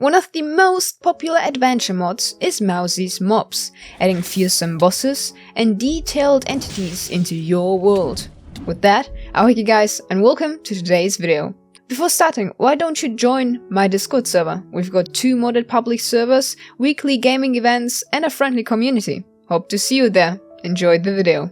One of the most popular adventure mods is Mowzies mobs, adding fearsome bosses and detailed entities into your world. With that, ahoy guys and welcome to today's video. Before starting, why don't you join my Discord server? We've got 2 modded public servers, weekly gaming events and a friendly community. Hope to see you there. Enjoy the video.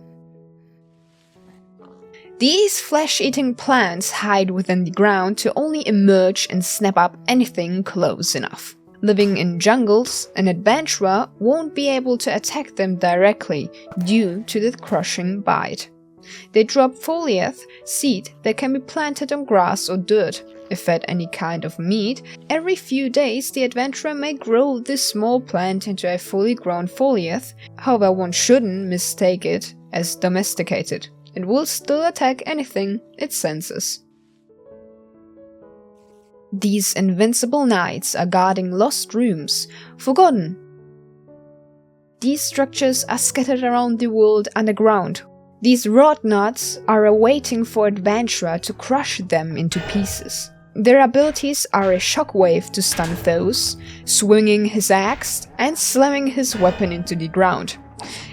These flesh-eating plants hide within the ground to only emerge and snap up anything close enough. Living in jungles, an adventurer won't be able to attack them directly due to the crushing bite. They drop Foliaath seed that can be planted on grass or dirt. If fed any kind of meat, every few days the adventurer may grow this small plant into a fully grown Foliaath. However, one shouldn't mistake it as domesticated. It will still attack anything it senses. These invincible knights are guarding lost rooms, forgotten. These structures are scattered around the world underground. These Wroughtnauts are awaiting for adventurer to crush them into pieces. Their abilities are a shockwave to stun foes, swinging his axe and slamming his weapon into the ground.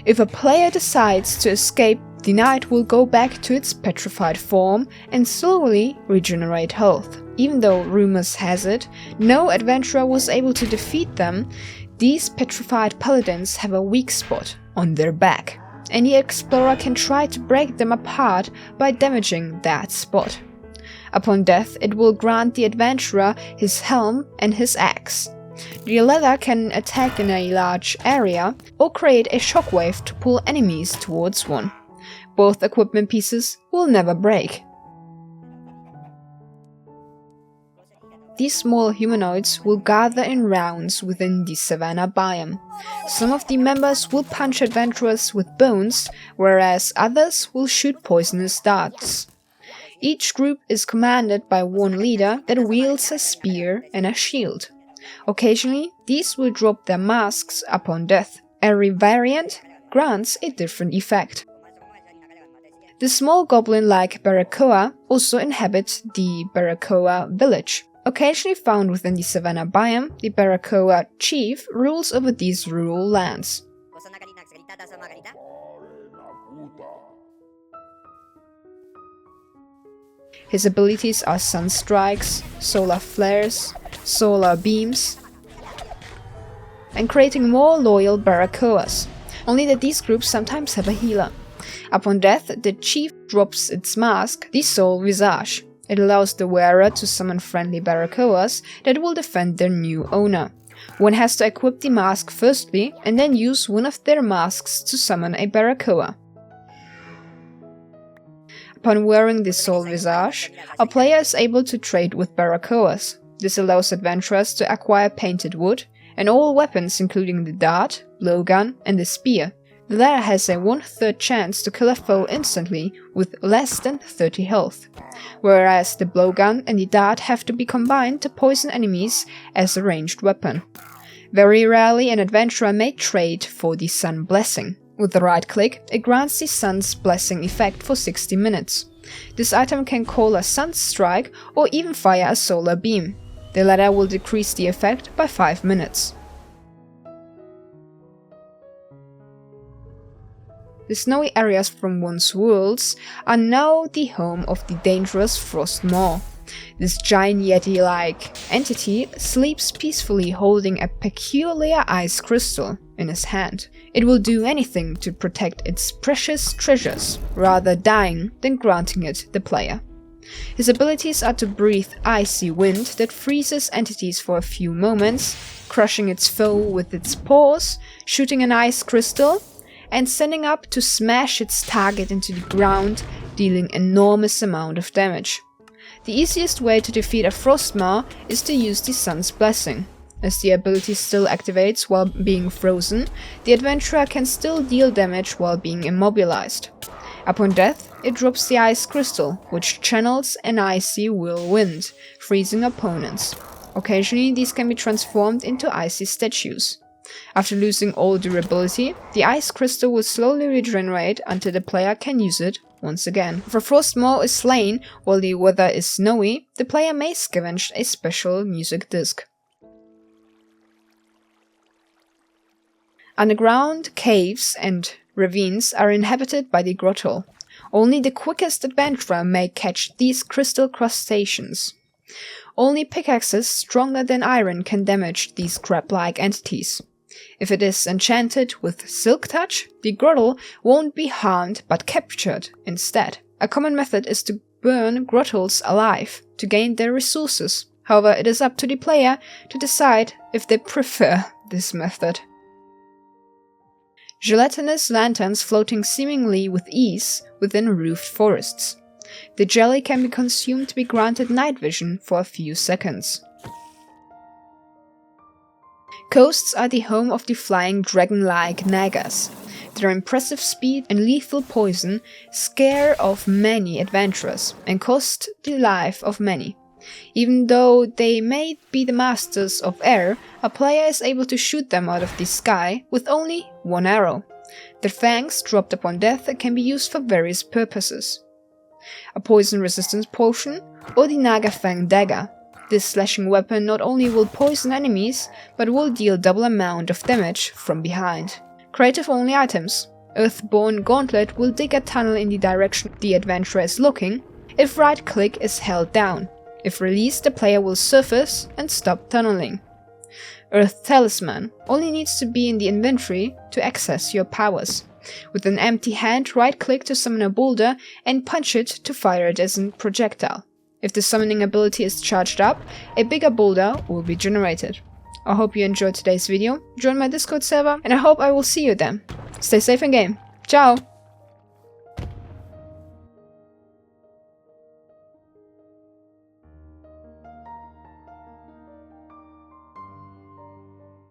If a player decides to escape, the knight will go back to its petrified form and slowly regenerate health. Even though rumors has it, no adventurer was able to defeat them, these petrified paladins have a weak spot on their back. Any explorer can try to break them apart by damaging that spot. Upon death, it will grant the adventurer his helm and his axe. The latter can attack in a large area or create a shockwave to pull enemies towards one. Both equipment pieces will never break. These small humanoids will gather in rounds within the savanna biome. Some of the members will punch adventurers with bones, whereas others will shoot poisonous darts. Each group is commanded by one leader that wields a spear and a shield. Occasionally, these will drop their masks upon death. Every variant grants a different effect. The small goblin-like Barakoa also inhabit the Barakoa village. Occasionally found within the savanna biome, the Barakoa chief rules over these rural lands. His abilities are sun strikes, solar flares, solar beams, and creating more loyal Barakoas. Only that these groups sometimes have a healer. Upon death, the chief drops its mask, the Soul Visage. It allows the wearer to summon friendly Barakoas that will defend their new owner. One has to equip the mask firstly, and then use one of their masks to summon a Barakoa. Upon wearing the Soul Visage, a player is able to trade with Barakoas. This allows adventurers to acquire painted wood, and all weapons including the dart, blowgun, and the spear. The latter has a 1/3 chance to kill a foe instantly with less than 30 health, whereas the blowgun and the dart have to be combined to poison enemies as a ranged weapon. Very rarely an adventurer may trade for the Sun Blessing. With the right click, it grants the Sun's Blessing effect for 60 minutes. This item can call a Sun Strike or even fire a solar beam. The latter will decrease the effect by 5 minutes. The snowy areas from once worlds are now the home of the dangerous Frostmaw. This giant yeti-like entity sleeps peacefully holding a peculiar ice crystal in his hand. It will do anything to protect its precious treasures, rather dying than granting it the player. His abilities are to breathe icy wind that freezes entities for a few moments, crushing its foe with its paws, shooting an ice crystal, and standing up to smash its target into the ground, dealing enormous amount of damage. The easiest way to defeat a Frostmaw is to use the Sun's Blessing. As the ability still activates while being frozen, the adventurer can still deal damage while being immobilized. Upon death, it drops the ice crystal, which channels an icy whirlwind, freezing opponents. Occasionally, these can be transformed into icy statues. After losing all durability, the ice crystal will slowly regenerate until the player can use it once again. If a Frostmaw is slain while the weather is snowy, the player may scavenge a special music disc. Underground caves and ravines are inhabited by the Grottol. Only the quickest adventurer may catch these crystal crustaceans. Only pickaxes stronger than iron can damage these crab-like entities. If it is enchanted with Silk Touch, the Grottol won't be harmed but captured instead. A common method is to burn Grottols alive to gain their resources. However, it is up to the player to decide if they prefer this method. Gelatinous lanterns floating seemingly with ease within roofed forests. The jelly can be consumed to be granted night vision for a few seconds. Coasts are the home of the flying dragon-like Nagas. Their impressive speed and lethal poison scare off many adventurers and cost the life of many. Even though they may be the masters of air, a player is able to shoot them out of the sky with only one arrow. Their fangs, dropped upon death, can be used for various purposes. A poison resistance potion or the Naga Fang dagger. This slashing weapon not only will poison enemies, but will deal double amount of damage from behind. Creative only items. Earthborn Gauntlet will dig a tunnel in the direction the adventurer is looking if right click is held down. If released, the player will surface and stop tunneling. Earth Talisman only needs to be in the inventory to access your powers. With an empty hand, right click to summon a boulder and punch it to fire it as a projectile. If the summoning ability is charged up, a bigger boulder will be generated. I hope you enjoyed today's video, join my Discord server, and I hope I will see you then. Stay safe in game. Ciao!